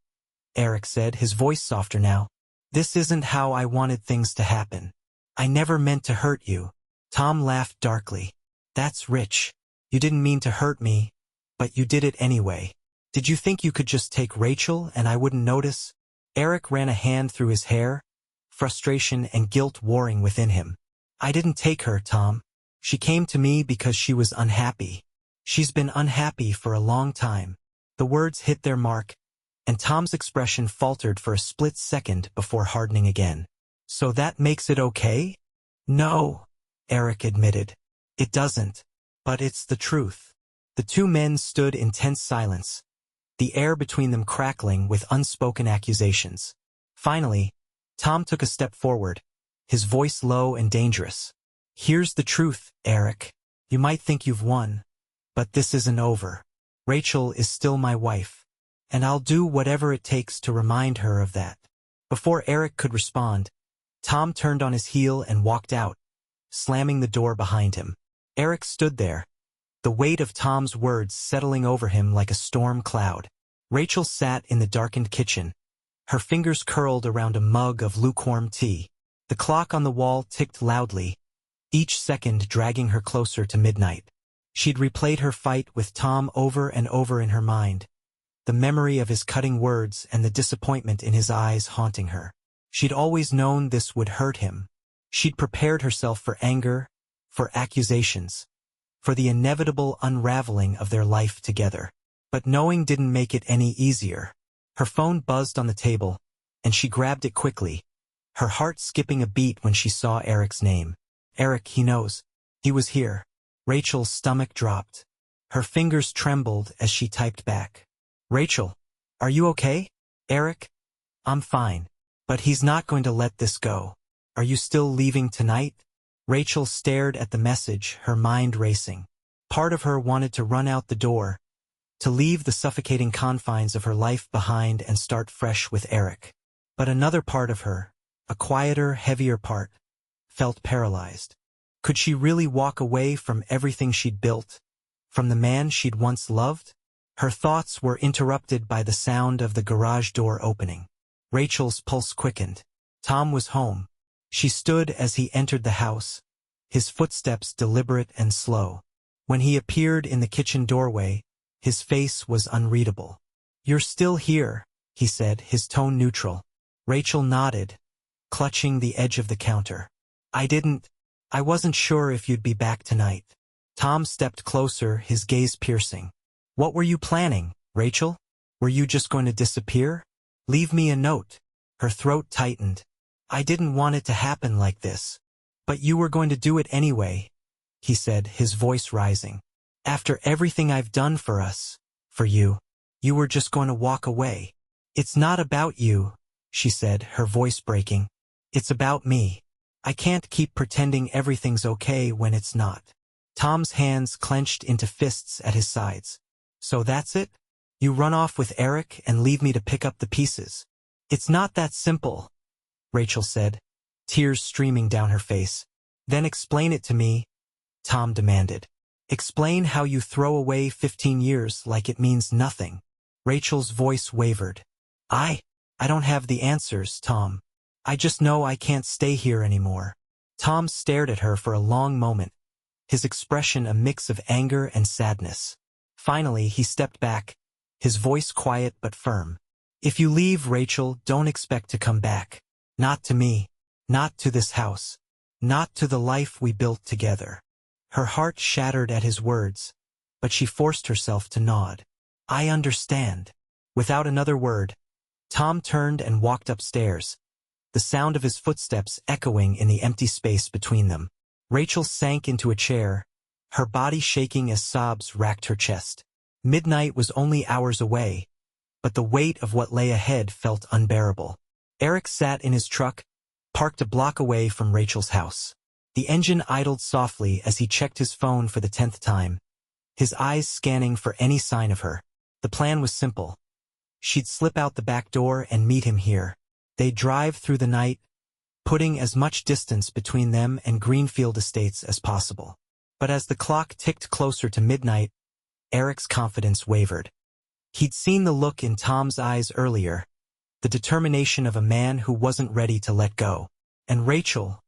Eric said, his voice softer now, "this isn't how I wanted things to happen. I never meant to hurt you." Tom laughed darkly. "That's rich. You didn't mean to hurt me, but you did it anyway. Did you think you could just take Rachel and I wouldn't notice?" Eric ran a hand through his hair, frustration and guilt warring within him. "I didn't take her, Tom. She came to me because she was unhappy. She's been unhappy for a long time." The words hit their mark, and Tom's expression faltered for a split second before hardening again. "So that makes it okay?" "No," Eric admitted. "It doesn't. But it's the truth." The two men stood in tense silence, the air between them crackling with unspoken accusations. Finally, Tom took a step forward, his voice low and dangerous. "Here's the truth, Eric. You might think you've won, but this isn't over. Rachel is still my wife, and I'll do whatever it takes to remind her of that." Before Eric could respond, Tom turned on his heel and walked out, slamming the door behind him. Eric stood there, the weight of Tom's words settling over him like a storm cloud. Rachel sat in the darkened kitchen, her fingers curled around a mug of lukewarm tea. The clock on the wall ticked loudly, each second dragging her closer to midnight. She'd replayed her fight with Tom over and over in her mind, the memory of his cutting words and the disappointment in his eyes haunting her. She'd always known this would hurt him. She'd prepared herself for anger, for accusations, for the inevitable unraveling of their life together. But knowing didn't make it any easier. Her phone buzzed on the table, and she grabbed it quickly, her heart skipping a beat when she saw Eric's name. "Eric, he knows. He was here." Rachel's stomach dropped. Her fingers trembled as she typed back. "Rachel, are you okay?" "Eric, I'm fine. But he's not going to let this go. Are you still leaving tonight?" Rachel stared at the message, her mind racing. Part of her wanted to run out the door, to leave the suffocating confines of her life behind and start fresh with Eric. But another part of her, a quieter, heavier part, felt paralyzed. Could she really walk away from everything she'd built, from the man she'd once loved? Her thoughts were interrupted by the sound of the garage door opening. Rachel's pulse quickened. Tom was home. She stood as he entered the house, his footsteps deliberate and slow. When he appeared in the kitchen doorway, his face was unreadable. "You're still here," he said, his tone neutral. Rachel nodded, clutching the edge of the counter. I wasn't sure if you'd be back tonight." Tom stepped closer, his gaze piercing. "What were you planning, Rachel? Were you just going to disappear? Leave me a note." Her throat tightened. "I didn't want it to happen like this." "But you were going to do it anyway," he said, his voice rising. "After everything I've done for us, for you, you were just going to walk away." "It's not about you," she said, her voice breaking. "It's about me. I can't keep pretending everything's okay when it's not." Tom's hands clenched into fists at his sides. "So that's it? You run off with Eric and leave me to pick up the pieces?" "It's not that simple," Rachel said, tears streaming down her face. "Then explain it to me," Tom demanded. "Explain how you throw away 15 years like it means nothing." Rachel's voice wavered. I don't have the answers, Tom. I just know I can't stay here anymore." Tom stared at her for a long moment, his expression a mix of anger and sadness. Finally, he stepped back, his voice quiet but firm. "If you leave, Rachel, don't expect to come back. Not to me. Not to this house. Not to the life we built together." Her heart shattered at his words, but she forced herself to nod. "I understand." Without another word, Tom turned and walked upstairs, the sound of his footsteps echoing in the empty space between them. Rachel sank into a chair, her body shaking as sobs racked her chest. Midnight was only hours away, but the weight of what lay ahead felt unbearable. Eric sat in his truck, parked a block away from Rachel's house. The engine idled softly as he checked his phone for the 10th time, his eyes scanning for any sign of her. The plan was simple. She'd slip out the back door and meet him here. They'd drive through the night, putting as much distance between them and Greenfield Estates as possible. But as the clock ticked closer to midnight, Eric's confidence wavered. He'd seen the look in Tom's eyes earlier, the determination of a man who wasn't ready to let go. And Rachel,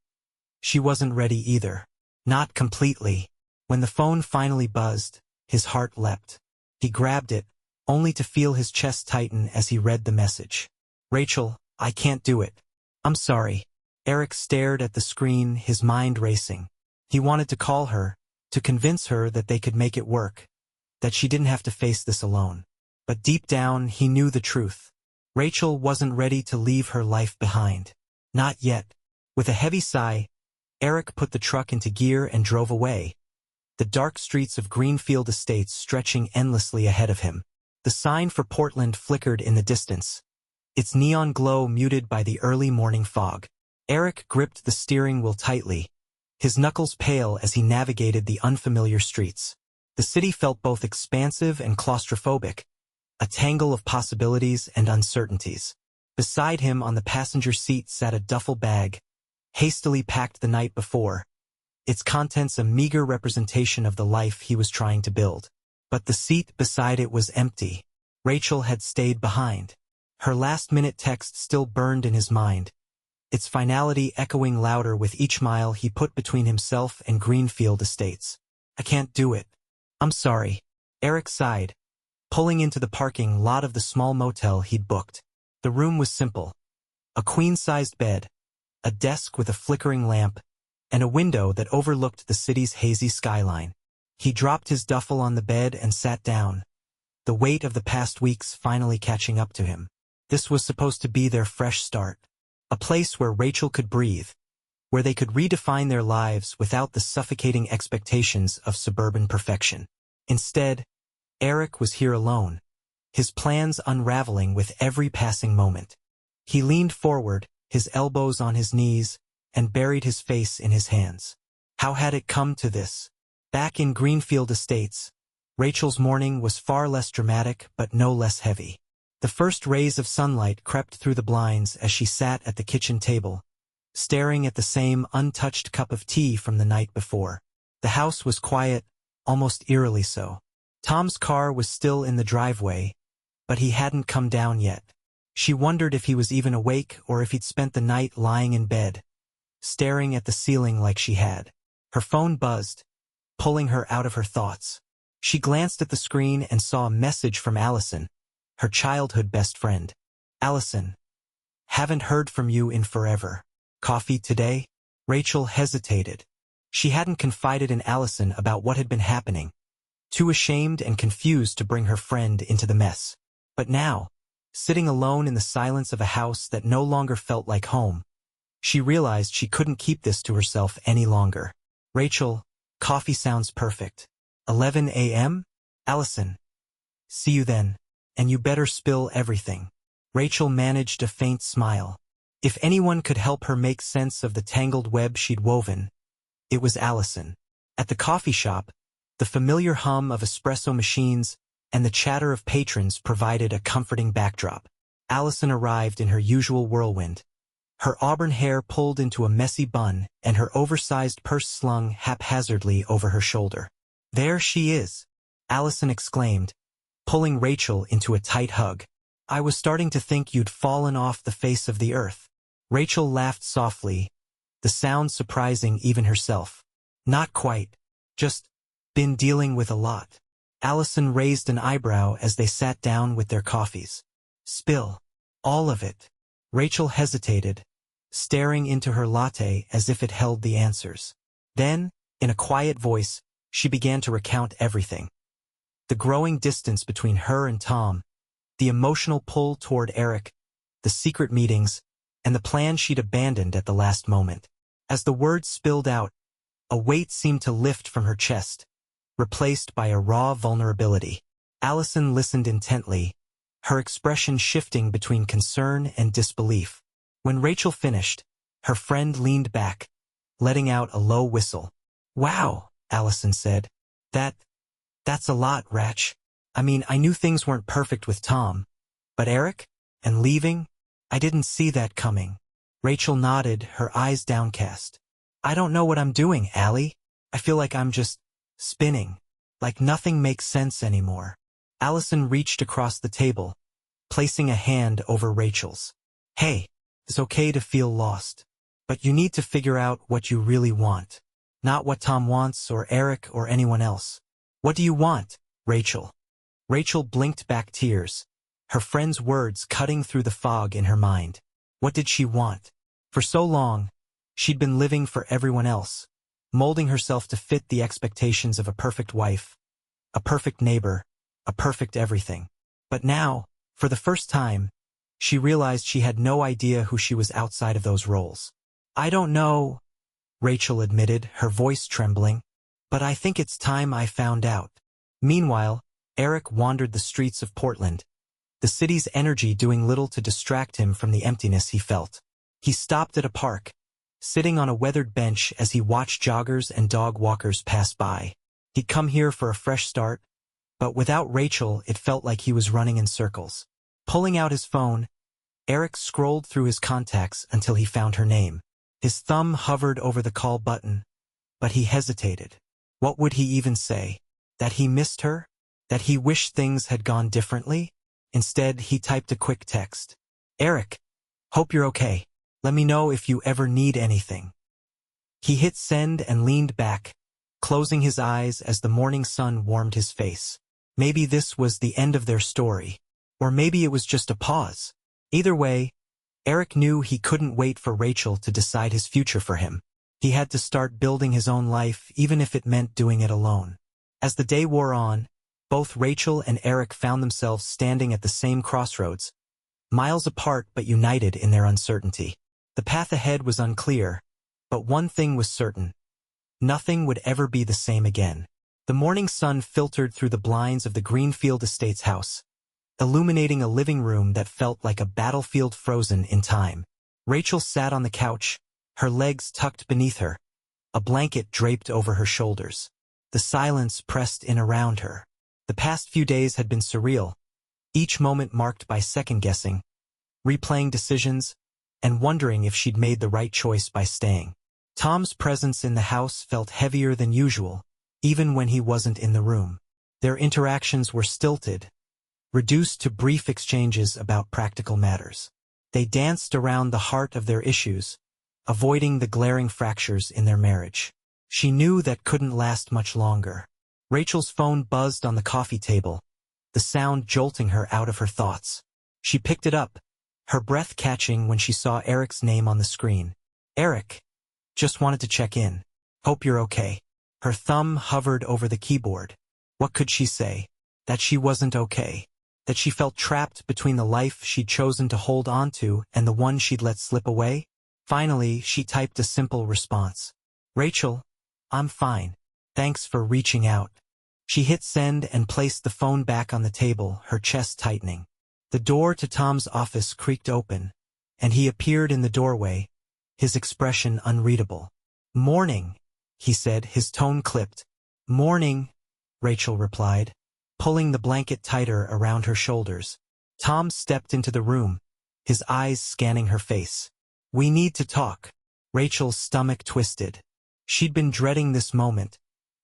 she wasn't ready either. Not completely. When the phone finally buzzed, his heart leapt. He grabbed it, only to feel his chest tighten as he read the message. "Rachel, I can't do it. I'm sorry." Eric stared at the screen, his mind racing. He wanted to call her, to convince her that they could make it work, that she didn't have to face this alone. But deep down, he knew the truth. Rachel wasn't ready to leave her life behind. Not yet. With a heavy sigh, Eric put the truck into gear and drove away, the dark streets of Greenfield Estates stretching endlessly ahead of him. The sign for Portland flickered in the distance, its neon glow muted by the early morning fog. Eric gripped the steering wheel tightly, his knuckles pale as he navigated the unfamiliar streets. The city felt both expansive and claustrophobic, a tangle of possibilities and uncertainties. Beside him on the passenger seat sat a duffel bag, hastily packed the night before, its contents a meager representation of the life he was trying to build. But the seat beside it was empty. Rachel had stayed behind. Her last-minute text still burned in his mind, its finality echoing louder with each mile he put between himself and Greenfield Estates. "I can't do it. I'm sorry." Eric sighed, pulling into the parking lot of the small motel he'd booked. The room was simple. A queen-sized bed, a desk with a flickering lamp, and a window that overlooked the city's hazy skyline. He dropped his duffel on the bed and sat down, the weight of the past weeks finally catching up to him. This was supposed to be their fresh start, a place where Rachel could breathe, where they could redefine their lives without the suffocating expectations of suburban perfection. Instead, Eric was here alone, his plans unraveling with every passing moment. He leaned forward, his elbows on his knees, and buried his face in his hands. How had it come to this? Back in Greenfield Estates, Rachel's morning was far less dramatic but no less heavy. The first rays of sunlight crept through the blinds as she sat at the kitchen table, staring at the same untouched cup of tea from the night before. The house was quiet, almost eerily so. Tom's car was still in the driveway, but he hadn't come down yet. She wondered if he was even awake or if he'd spent the night lying in bed, staring at the ceiling like she had. Her phone buzzed, pulling her out of her thoughts. She glanced at the screen and saw a message from Allison, her childhood best friend. "Allison, haven't heard from you in forever. Coffee today?" Rachel hesitated. She hadn't confided in Allison about what had been happening, too ashamed and confused to bring her friend into the mess. But now, sitting alone in the silence of a house that no longer felt like home, she realized she couldn't keep this to herself any longer. "Rachel, coffee sounds perfect. 11 a.m.? Allison. See you then. And you better spill everything." Rachel managed a faint smile. If anyone could help her make sense of the tangled web she'd woven, it was Allison. At the coffee shop, the familiar hum of espresso machines and the chatter of patrons provided a comforting backdrop. Allison arrived in her usual whirlwind, her auburn hair pulled into a messy bun and her oversized purse slung haphazardly over her shoulder. "There she is," Allison exclaimed, pulling Rachel into a tight hug. "I was starting to think you'd fallen off the face of the earth." Rachel laughed softly, the sound surprising even herself. "Not quite. Just been dealing with a lot." Allison raised an eyebrow as they sat down with their coffees. "Spill all of it." Rachel hesitated, staring into her latte as if it held the answers. Then, in a quiet voice, she began to recount everything. The growing distance between her and Tom, the emotional pull toward Eric, the secret meetings, and the plan she'd abandoned at the last moment. As the words spilled out, a weight seemed to lift from her chest, replaced by a raw vulnerability. Allison listened intently, her expression shifting between concern and disbelief. When Rachel finished, her friend leaned back, letting out a low whistle. "Wow," Allison said. That's a lot, Rach. I mean, I knew things weren't perfect with Tom. But Eric? And leaving? I didn't see that coming." Rachel nodded, her eyes downcast. "I don't know what I'm doing, Allie. I feel like I'm just spinning. Like nothing makes sense anymore." Allison reached across the table, placing a hand over Rachel's. "Hey, it's okay to feel lost. But you need to figure out what you really want. Not what Tom wants or Eric or anyone else. What do you want, Rachel?" Rachel blinked back tears, her friend's words cutting through the fog in her mind. What did she want? For so long, she'd been living for everyone else, molding herself to fit the expectations of a perfect wife, a perfect neighbor, a perfect everything. But now, for the first time, she realized she had no idea who she was outside of those roles. "I don't know," Rachel admitted, her voice trembling, "but I think it's time I found out." Meanwhile, Eric wandered the streets of Portland, the city's energy doing little to distract him from the emptiness he felt. He stopped at a park, sitting on a weathered bench as he watched joggers and dog walkers pass by. He'd come here for a fresh start, but without Rachel it felt like he was running in circles. Pulling out his phone, Eric scrolled through his contacts until he found her name. His thumb hovered over the call button, but he hesitated. What would he even say? That he missed her? That he wished things had gone differently? Instead, he typed a quick text. "Eric, hope you're okay. Let me know if you ever need anything." He hit send and leaned back, closing his eyes as the morning sun warmed his face. Maybe this was the end of their story. Or maybe it was just a pause. Either way, Eric knew he couldn't wait for Rachel to decide his future for him. He had to start building his own life, even if it meant doing it alone. As the day wore on, both Rachel and Eric found themselves standing at the same crossroads, miles apart but united in their uncertainty. The path ahead was unclear, but one thing was certain. Nothing would ever be the same again. The morning sun filtered through the blinds of the Greenfield Estates house, illuminating a living room that felt like a battlefield frozen in time. Rachel sat on the couch, her legs tucked beneath her, a blanket draped over her shoulders. The silence pressed in around her. The past few days had been surreal, each moment marked by second-guessing, replaying decisions, and wondering if she'd made the right choice by staying. Tom's presence in the house felt heavier than usual, even when he wasn't in the room. Their interactions were stilted, reduced to brief exchanges about practical matters. They danced around the heart of their issues, avoiding the glaring fractures in their marriage. She knew that couldn't last much longer. Rachel's phone buzzed on the coffee table, the sound jolting her out of her thoughts. She picked it up, her breath catching when she saw Eric's name on the screen. "Eric, just wanted to check in. Hope you're okay." Her thumb hovered over the keyboard. What could she say? That she wasn't okay. That she felt trapped between the life she'd chosen to hold on to and the one she'd let slip away? Finally, she typed a simple response. "Rachel, I'm fine. Thanks for reaching out." She hit send and placed the phone back on the table, her chest tightening. The door to Tom's office creaked open, and he appeared in the doorway, his expression unreadable. "Morning," he said, his tone clipped. "Morning," Rachel replied, pulling the blanket tighter around her shoulders. Tom stepped into the room, his eyes scanning her face. "We need to talk." Rachel's stomach twisted. She'd been dreading this moment,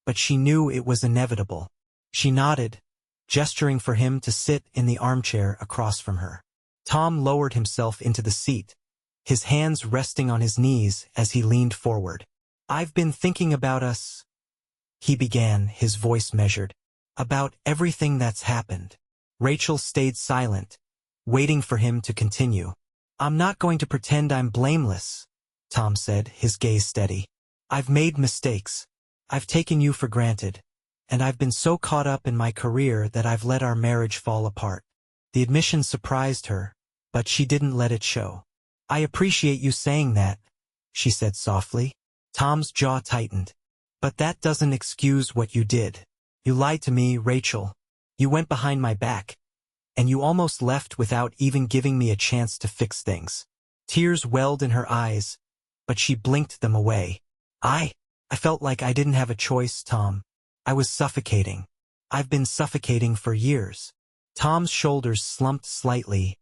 but she knew it was inevitable. She nodded, gesturing for him to sit in the armchair across from her. Tom lowered himself into the seat, his hands resting on his knees as he leaned forward. "I've been thinking about us," he began, his voice measured. "About everything that's happened." Rachel stayed silent, waiting for him to continue. "I'm not going to pretend I'm blameless," Tom said, his gaze steady. "I've made mistakes. I've taken you for granted. And I've been so caught up in my career that I've let our marriage fall apart." The admission surprised her, but she didn't let it show. "I appreciate you saying that," she said softly. Tom's jaw tightened. "But that doesn't excuse what you did. You lied to me, Rachel. You went behind my back. And you almost left without even giving me a chance to fix things." Tears welled in her eyes, but she blinked them away. I felt like I didn't have a choice, Tom. I was suffocating. I've been suffocating for years." Tom's shoulders slumped slightly,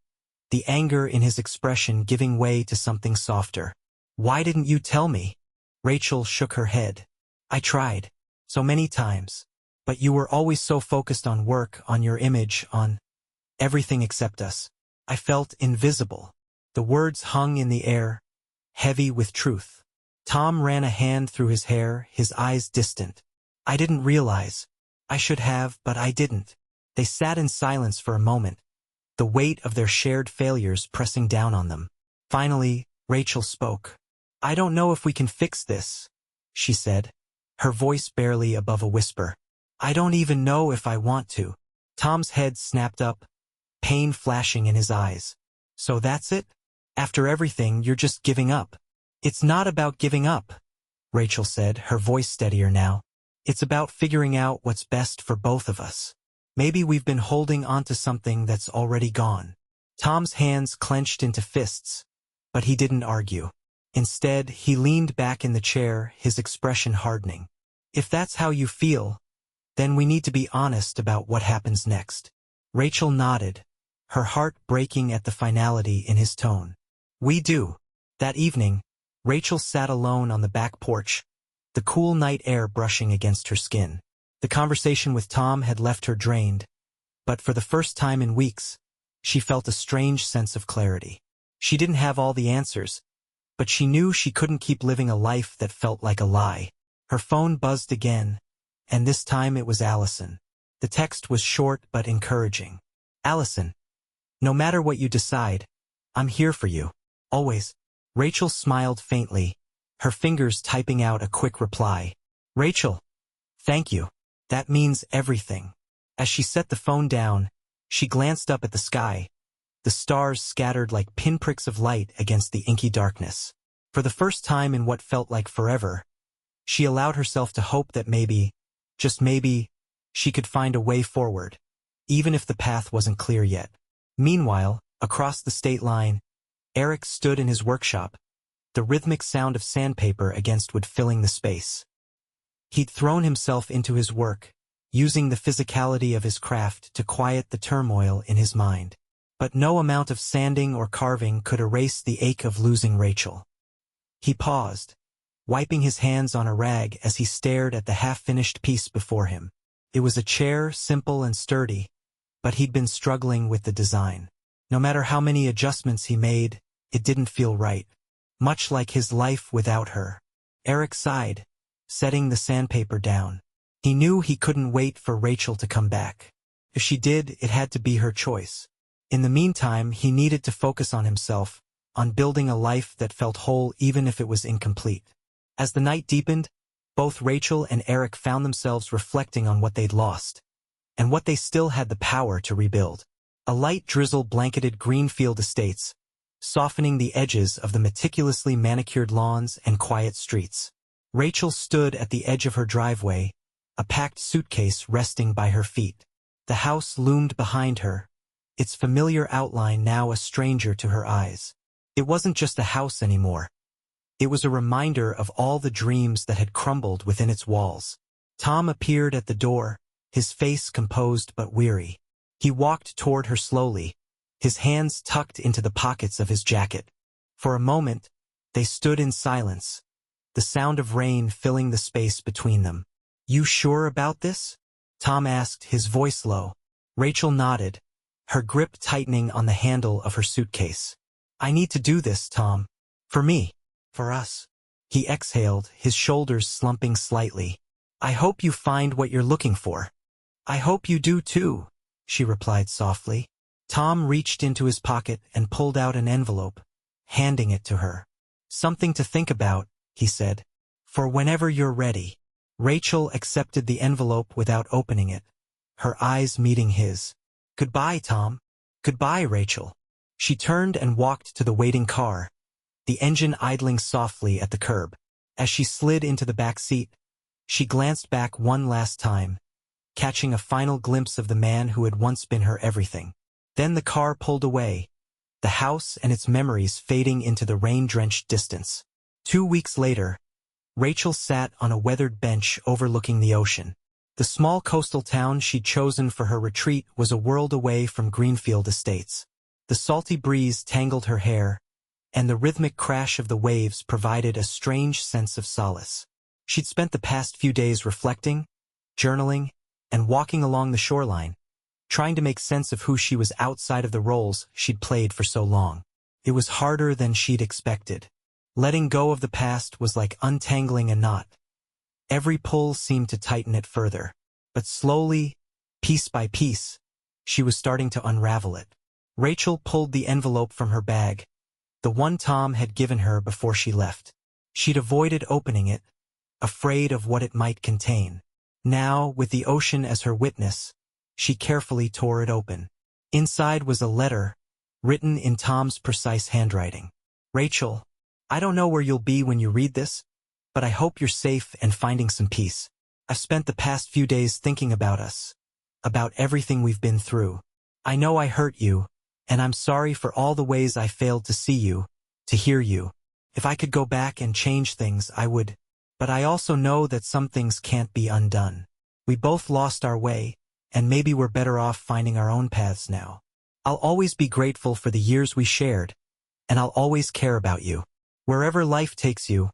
the anger in his expression giving way to something softer. "Why didn't you tell me?" Rachel shook her head. "I tried. So many times. But you were always so focused on work, on your image, on everything except us. I felt invisible." The words hung in the air, heavy with truth. Tom ran a hand through his hair, his eyes distant. "I didn't realize. I should have, but I didn't." They sat in silence for a moment, the weight of their shared failures pressing down on them. Finally, Rachel spoke. "I don't know if we can fix this," she said, her voice barely above a whisper. "I don't even know if I want to." Tom's head snapped up, pain flashing in his eyes. "So that's it? After everything, you're just giving up?" "It's not about giving up," Rachel said, her voice steadier now. "It's about figuring out what's best for both of us. Maybe we've been holding on to something that's already gone." Tom's hands clenched into fists, but he didn't argue. Instead, he leaned back in the chair, his expression hardening. "If that's how you feel, then we need to be honest about what happens next." Rachel nodded, her heart breaking at the finality in his tone. "We do." That evening, Rachel sat alone on the back porch, the cool night air brushing against her skin. The conversation with Tom had left her drained, but for the first time in weeks, she felt a strange sense of clarity. She didn't have all the answers, but she knew she couldn't keep living a life that felt like a lie. Her phone buzzed again, and this time it was Allison. The text was short but encouraging. "Allison, no matter what you decide, I'm here for you. Always." Rachel smiled faintly, her fingers typing out a quick reply. "Rachel, thank you. That means everything." As she set the phone down, she glanced up at the sky, the stars scattered like pinpricks of light against the inky darkness. For the first time in what felt like forever, she allowed herself to hope that maybe, just maybe, she could find a way forward, even if the path wasn't clear yet. Meanwhile, across the state line, Eric stood in his workshop, the rhythmic sound of sandpaper against wood filling the space. He'd thrown himself into his work, using the physicality of his craft to quiet the turmoil in his mind. But no amount of sanding or carving could erase the ache of losing Rachel. He paused, wiping his hands on a rag as he stared at the half-finished piece before him. It was a chair, simple and sturdy, but he'd been struggling with the design. No matter how many adjustments he made, it didn't feel right. Much like his life without her. Eric sighed, setting the sandpaper down. He knew he couldn't wait for Rachel to come back. If she did, it had to be her choice. In the meantime, he needed to focus on himself, on building a life that felt whole even if it was incomplete. As the night deepened, both Rachel and Eric found themselves reflecting on what they'd lost, and what they still had the power to rebuild. A light drizzle blanketed Greenfield estates, softening the edges of the meticulously manicured lawns and quiet streets. Rachel stood at the edge of her driveway, a packed suitcase resting by her feet. The house loomed behind her, its familiar outline now a stranger to her eyes. It wasn't just a house anymore. It was a reminder of all the dreams that had crumbled within its walls. Tom appeared at the door, his face composed but weary. He walked toward her slowly, his hands tucked into the pockets of his jacket. For a moment, They stood in silence, the sound of rain filling the space between them. "You sure about this?" Tom asked, his voice low. Rachel nodded, her grip tightening on the handle of her suitcase. "I need to do this, Tom. For me. For us." He exhaled, his shoulders slumping slightly. "I hope you find what you're looking for." "I hope you do too," she replied softly. Tom reached into his pocket and pulled out an envelope, handing it to her. "Something to think about," he said. "For whenever you're ready." Rachel accepted the envelope without opening it, her eyes meeting his. "Goodbye, Tom." "Goodbye, Rachel." She turned and walked to the waiting car, the engine idling softly at the curb. As she slid into the back seat, she glanced back one last time, catching a final glimpse of the man who had once been her everything. Then the car pulled away, the house and its memories fading into the rain-drenched distance. 2 weeks later, Rachel sat on a weathered bench overlooking the ocean. The small coastal town she'd chosen for her retreat was a world away from Greenfield Estates. The salty breeze tangled her hair, and the rhythmic crash of the waves provided a strange sense of solace. She'd spent the past few days reflecting, journaling, and walking along the shoreline, trying to make sense of who she was outside of the roles she'd played for so long. It was harder than she'd expected. Letting go of the past was like untangling a knot. Every pull seemed to tighten it further. But slowly, piece by piece, she was starting to unravel it. Rachel pulled the envelope from her bag, the one Tom had given her before she left. She'd avoided opening it, afraid of what it might contain. Now, with the ocean as her witness, she carefully tore it open. Inside was a letter, written in Tom's precise handwriting. "Rachel, I don't know where you'll be when you read this, but I hope you're safe and finding some peace. I've spent the past few days thinking about us, about everything we've been through. I know I hurt you, and I'm sorry for all the ways I failed to see you, to hear you. If I could go back and change things, I would. But I also know that some things can't be undone. We both lost our way, and maybe we're better off finding our own paths now. I'll always be grateful for the years we shared, and I'll always care about you. Wherever life takes you,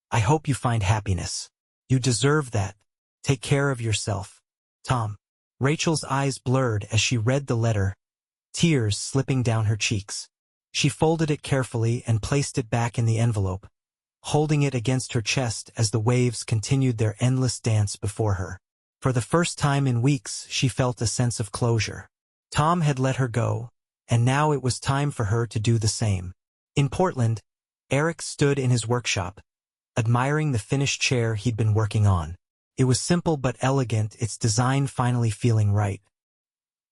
I hope you find happiness. You deserve that. Take care of yourself. Tom." Rachel's eyes blurred as she read the letter, tears slipping down her cheeks. She folded it carefully and placed it back in the envelope, holding it against her chest as the waves continued their endless dance before her. For the first time in weeks, she felt a sense of closure. Tom had let her go, and now it was time for her to do the same. In Portland, Eric stood in his workshop, admiring the finished chair he'd been working on. It was simple but elegant, its design finally feeling right.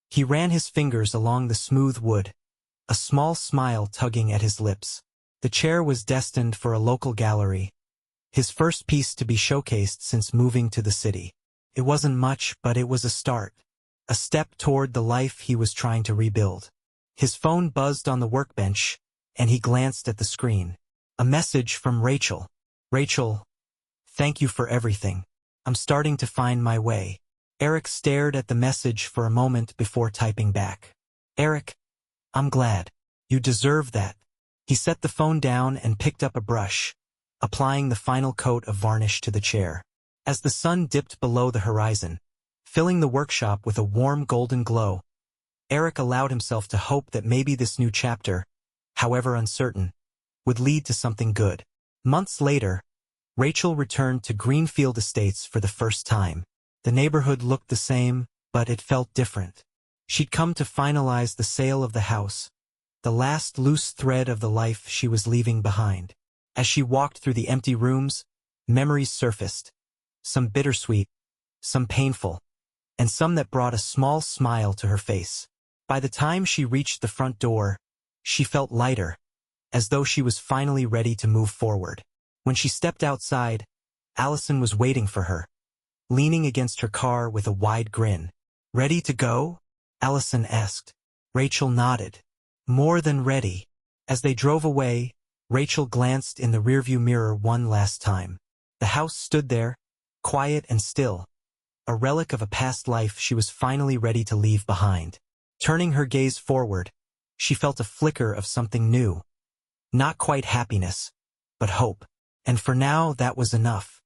He ran his fingers along the smooth wood, a small smile tugging at his lips. The chair was destined for a local gallery, his first piece to be showcased since moving to the city. It wasn't much, but it was a start, a step toward the life he was trying to rebuild. His phone buzzed on the workbench, and he glanced at the screen. A message from Rachel. "Rachel, thank you for everything. I'm starting to find my way." Eric stared at the message for a moment before typing back. "Eric, I'm glad. You deserve that." He set the phone down and picked up a brush, applying the final coat of varnish to the chair. As the sun dipped below the horizon, filling the workshop with a warm golden glow, Eric allowed himself to hope that maybe this new chapter, however uncertain, would lead to something good. Months later, Rachel returned to Greenfield Estates for the first time. The neighborhood looked the same, but it felt different. She'd come to finalize the sale of the house, the last loose thread of the life she was leaving behind. As she walked through the empty rooms, memories surfaced, some bittersweet, some painful, and some that brought a small smile to her face. By the time she reached the front door, she felt lighter, as though she was finally ready to move forward. When she stepped outside, Allison was waiting for her, leaning against her car with a wide grin. "Ready to go?" Allison asked. Rachel nodded. "More than ready." As they drove away, Rachel glanced in the rearview mirror one last time. The house stood there, quiet and still, a relic of a past life she was finally ready to leave behind. Turning her gaze forward, she felt a flicker of something new. Not quite happiness, but hope. And for now, that was enough.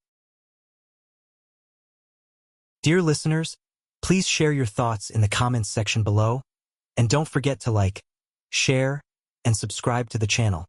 Dear listeners, please share your thoughts in the comments section below, and don't forget to like, share, and subscribe to the channel.